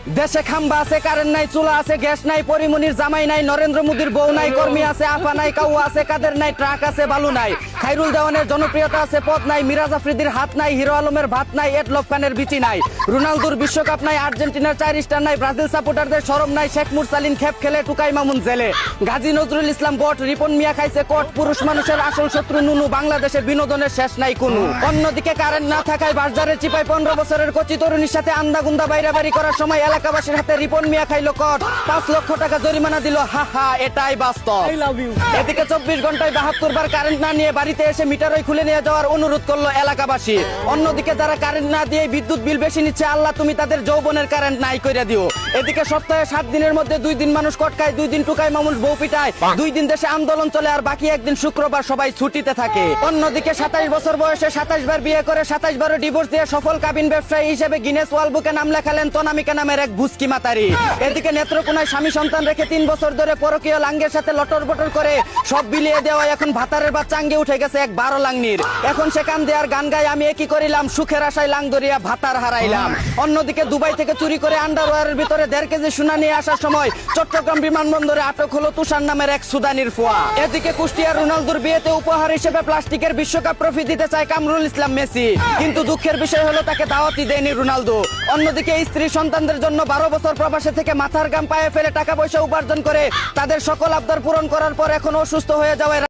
দেশে খাম্বা আছে, কারেন্ট নাই, চুলা আছে, গ্যাস নাই, পরিমনির জামাই নাই, নরেন্দ্র মোদীর বউ নাই, কর্মী আছে, আফা নাই, কাউয়া আছে, কাদের নাই, ট্রাক আছে, বালু নাই, খাইরুল দেওয়ানের জনপ্রিয়তা আছে, পদ নাই, মিরাজ আফ্রিদির হাত নাই, হিরো আলমের ভাত নাই, এডলফ খানের বিচি নাই, রোনালদোর বিশ্বকাপ নাই, আর্জেন্টিনার 4 স্টার নাই, ব্রাজিল সাপোর্টারদের শরম নাই, শেখ মুরসালিন খেপ খেলে, টুকাই মামুন জেলে, গাজী নজরুল ইসলাম বট, রিপন মিয়া খাইছে কোট, পুরুষ মানুষের আসল শত্রু নুনু, বাংলাদেশে বিনোদনের শেষ নাই কোনো। অন্যদিকে কারেন্ট না থাকায় বাসজারের চিপায় 15 বছরের কচি তরুণীর সাথে আন্দাগুন্দা বাইরাবাড়ি করার সময় এলাকাবাসীর হাতে রিপন মিয়া খাইলো কট, 5 লক্ষ টাকা জরিমানা দিল, হা হা, এটাই বাস্তব। এদিকে 24 ঘন্টায় 72 বার কারেন্ট না নিয়ে বাড়িতে এসে মিটারই খুলে নিয়ে যাওয়ার অনুরোধ করলো এলাকাবাসী। অন্যদিকে যারা কারেন্ট না দিয়ে বিদ্যুৎ বিল বেশি নিচ্ছে, আল্লাহ তুমি তাদের যৌবনের কারেন্ট নাই করে দিও। এদিকে সপ্তাহে 7 দিনের মধ্যে 2 দিন মানুষ কটকায়, 2 দিন টুকায় মামুল বউ পিটায়, 2 দিন দেশে আন্দোলন চলে, আর বাকি একদিন শুক্রবার সবাই ছুটিতে থাকে। অন্যদিকে 27 বছর বয়সে 27 বার বিয়ে করে 27 বারও ডিভোর্স দিয়ে সফল কাবিন ব্যবসায়ী হিসেবে গিনেস ওয়ার্ল্ড বুকে নাম লেখালেন তনামিকা নামের এক ভুসকি মাতারি। এদিকে নেত্রকোনায় স্বামী সন্তান রেখে 3 বছর ধরে পরকীয় লাঙ্গের সাথে লটর বটর করে সব বিলিয়ে দেওয়া এখন ভাতারের বাচ্চা আঙ্গে উঠে গেছে এক 12 লাংনির। এখন সে কান দেয়ার গান গায়, আমি একই করিলাম, সুখের আশায় লাং ধরিয়া ভাতার হারাইলাম। অন্যদিকে দুবাই থেকে চুরি করে আন্ডারওয়্যারের ভিতরে 1.5 কেজি সোনা নিয়ে আসার সময় চট্টগ্রাম বিমানবন্দরে আটক হলো তুষার নামের এক সুদানির ফোয়া। এদিকে কুষ্টিয়ার রোনালদোর বিয়েতে উপহার হিসেবে প্লাস্টিকের বিশ্বকাপ ট্রফি দিতে চায় কামরুল ইসলাম মেসি, কিন্তু দুঃখের বিষয় হলো তাকে দাওয়াতই দেয়নি রোনালদো। অন্যদিকে স্ত্রী সন্তানদের জন্য 12 বছর প্রবাসে থেকে মাথার গাম পায়ে ফেলে টাকা পয়সা উপার্জন করে তাদের সকল আবদার পূরণ করার পর এখন অসুস্থ হয়ে যাওয়ায়